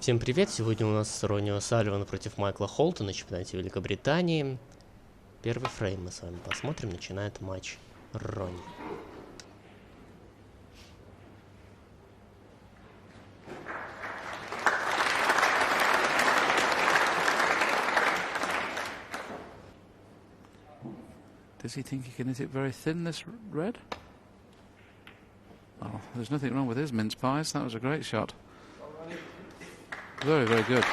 Всем привет! Сегодня у нас Ронни О'Салливан против Майкла Холта на чемпионате Великобритании. Первый фрейм мы с вами посмотрим. Начинает матч Ронни. Does he think he can hit it very thin, this red? Oh, there's nothing wrong with his mince pies. That was a great shot. Very, very good.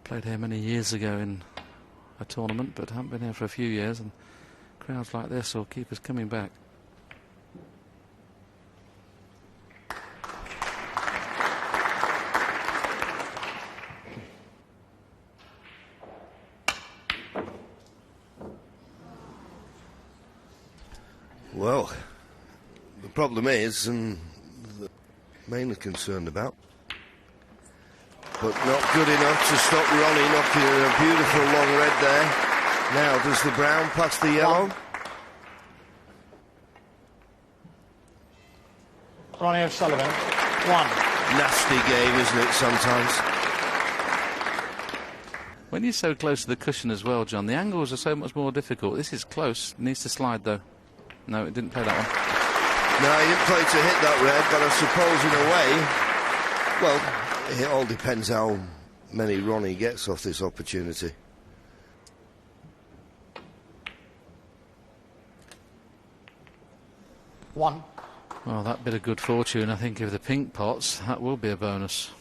Played here many years ago in a tournament, but haven't been here for a few years, and crowds like this will keep us coming back. Well, the problem is, and the mainly concerned about, but not good enough to stop Ronnie knocking in a beautiful long red there. Now, does the brown pass the yellow? Ronnie O'Sullivan, 1. Nasty game, isn't it, sometimes? When you're so close to the cushion as well, John, the angles are so much more difficult. This is close. Needs to slide, though. No, it didn't play that one. No, he didn't play to hit that red, but I suppose in a way, well, it all depends how many Ronnie gets off this opportunity. One. Well, that bit of good fortune, I think, if the pink pots, that will be a bonus.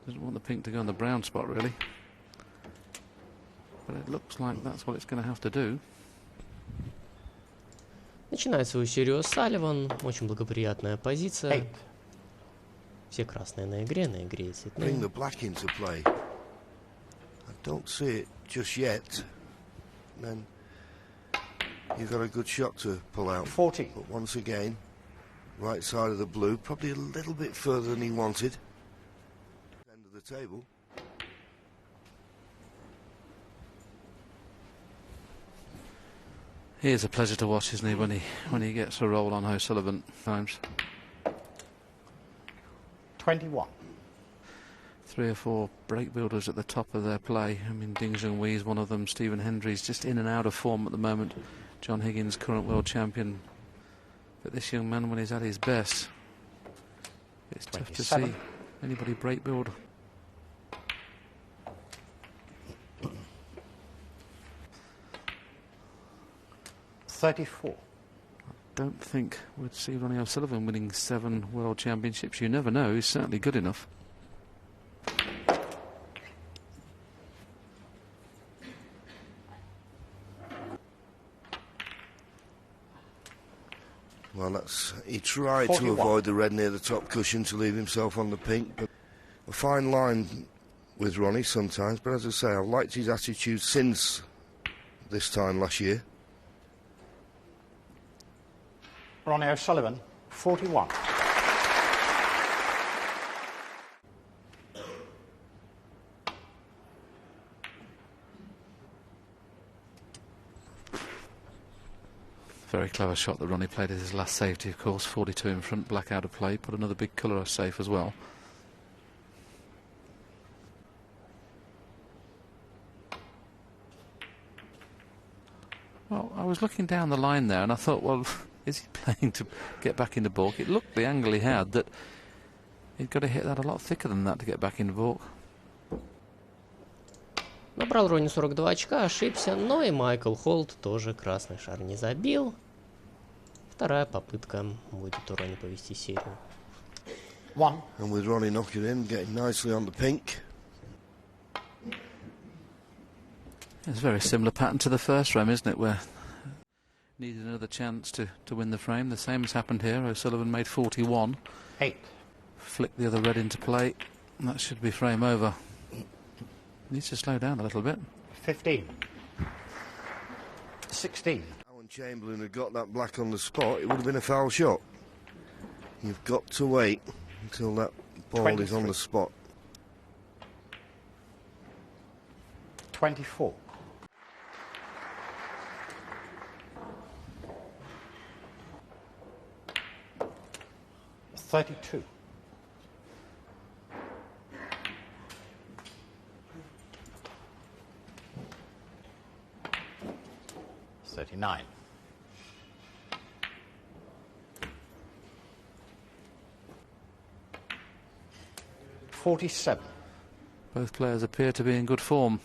Doesn't want the pink to go on the brown spot, really. But it looks like that's what it's going to have to do. Начинает свою серию О'Салливан. Очень благоприятная позиция. Все красные на игре и цветные. Bring the black into play. I don't see it just yet. Then you've got a good shot to pull out. 40. But once again, right side of the blue, probably a little bit further than he wanted. End of the table. He is a pleasure to watch, isn't he, when he gets a roll on O'Sullivan times. 21. 3 or 4 break builders at the top of their play. I mean, Ding Junhui is one of them. Stephen Hendry's just in and out of form at the moment. John Higgins, current world champion. But this young man, when he's at his best, it's 27. Tough to see anybody break build. $34. Don't think we'd see Ronnie O'Sullivan winning 7 world championships. You never know. He's certainly good enough. Well, he tried 41. to avoid the red near the top cushion to leave himself on the pink, but a fine line with Ronnie sometimes. But as I say, I've liked his attitude since this time last year. Ronnie O'Sullivan, 41. Very clever shot that Ronnie played as his last safety, of course. 42 in front, black out of play. Put another big colour safe as well. Well, I was looking down the line there and I thought, well, is he playing to get back into balk? It looked, the angle he had, that he'd got to hit that a lot thicker than that to get back into balk. Набрал Ронни 42 очка, ошибся, но и Майкл Холт тоже красный шар не забил. Вторая попытка будет у Ронни повести серию. One. And with Ronnie knocking in, getting nicely on the pink. It's a very similar pattern to the first frame, isn't it, where needed another chance to win the frame. The same has happened here. O'Sullivan made 41. 8. Flicked the other red into play. That should be frame over. Needs to slow down a little bit. 15. 16. Alan Chamberlain had got that black on the spot, it would have been a foul shot. You've got to wait until that ball is on the spot. 24. 32. 39. 47. Both players appear to be in good form.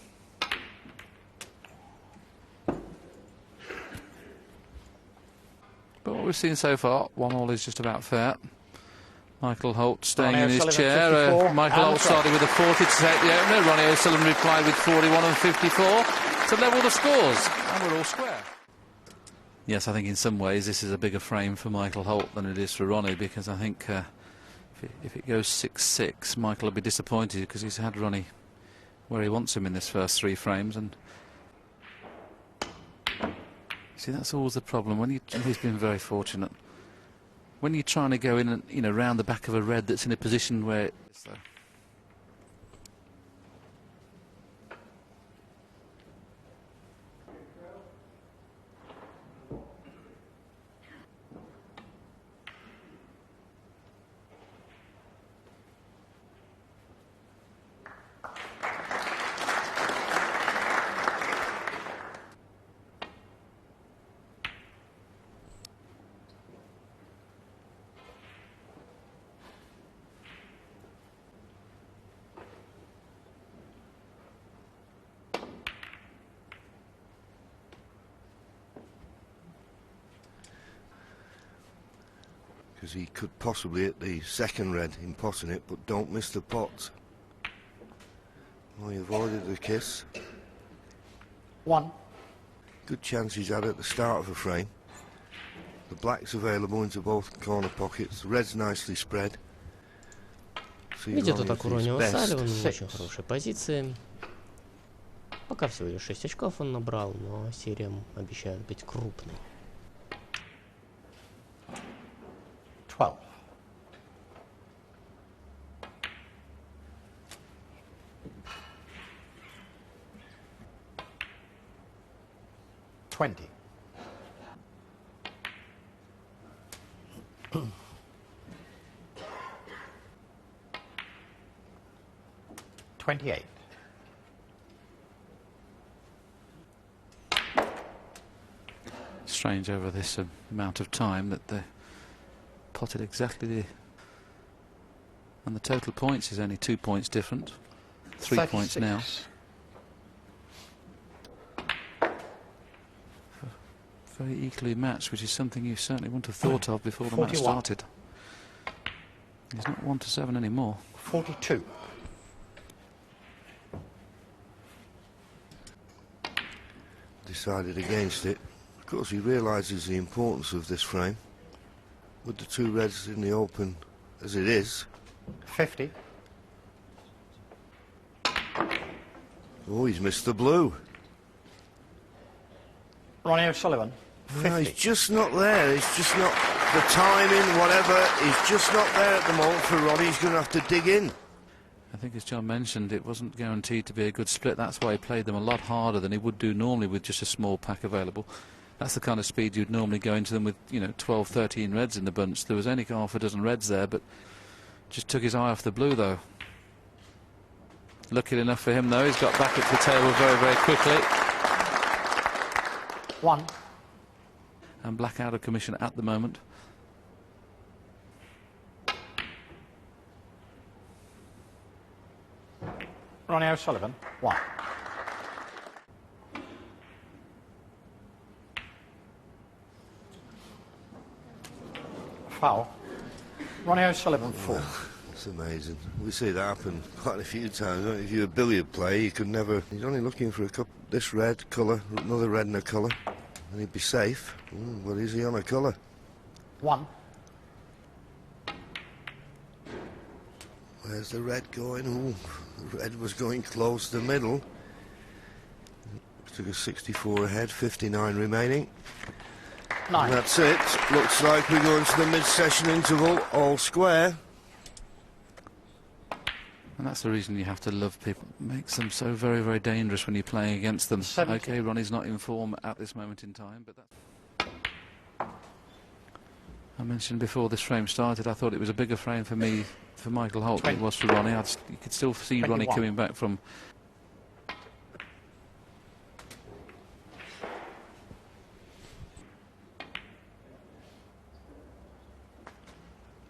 But what we've seen so far, 1-1 is just about fair. Michael Holt staying Ronnie in his O'Sullivan, chair. 54, Michael Holt started with a 40 to take the opener. Ronnie O'Sullivan replied with 41 and 54 to level the scores. And we're all square. Yes, I think in some ways this is a bigger frame for Michael Holt than it is for Ronnie, because I think if it goes 6-6, Michael will be disappointed because he's had Ronnie where he wants him in this first 3 frames. And see, that's always the problem. When he's been very fortunate. When you're trying to go in and, you know, round the back of a red that's in a position where it's Because he could possibly hit the second red in potting it, but don't miss the pot. Well, he avoided the kiss. 1. Good chance he's had at the start of a frame. The black's available into both corner pockets. The red's nicely spread. Видите, тут так у Ронни О'Салливана в очень хорошей позиции. Пока всего лишь 6 очков он набрал, но серия обещает быть крупной. 12. 20. 28. strange over this amount of time that they potted exactly the... And the total points is only 2 points different. 3 36. points now. Very equally matched, which is something you certainly wouldn't have thought of before the match 41. started. He's not 1-7 anymore. 42. Decided against it. Of course, he realises the importance of this frame. With the 2 reds in the open as it is. 50. Oh, he's missed the blue. Ronnie O'Sullivan. 50. No, he's just not there. It's just not the timing, whatever. He's just not there at the moment for Ronnie. He's going to have to dig in. I think, as John mentioned, it wasn't guaranteed to be a good split. That's why he played them a lot harder than he would do normally with just a small pack available. That's the kind of speed you'd normally go into them with, you know, 12, 13 reds in the bunch. There was only half a dozen reds there, but just took his eye off the blue, though. Lucky enough for him, though, he's got back at the table very, very quickly. 1. And black out of commission at the moment. Ronnie O'Sullivan. 1. Foul. Ronnie O'Sullivan. 4. It's amazing. We see that happen quite a few times. Don't you? If you're a billiard player, you could never... He's only looking for a couple... This red colour, another red and a colour, and he'd be safe. But is he on a colour? 1. There's the red going. Ooh, the red was going close to the middle. Took a 64 ahead, 59 remaining. 9. And that's it. Looks like we're going to the mid-session interval, all square. And that's the reason you have to love people. It makes them so very, very dangerous when you're playing against them. 70. Okay, Ronnie's not in form at this moment in time, but that's... I mentioned before this frame started, I thought it was a bigger frame for me, for Michael Holt, than it was for Ronnie. You could still see 21. Ronnie coming back from...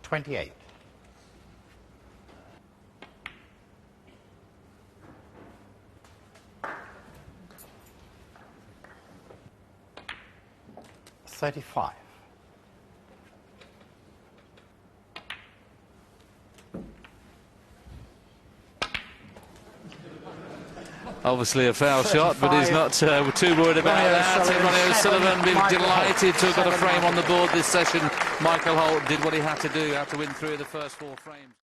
28. $35. Obviously a foul shot, but he's not too worried about that. Ronnie O'Sullivan being delighted to have got a frame on the board this session. Michael Holt did what he had to do, had to win 3 of the first 4 frames.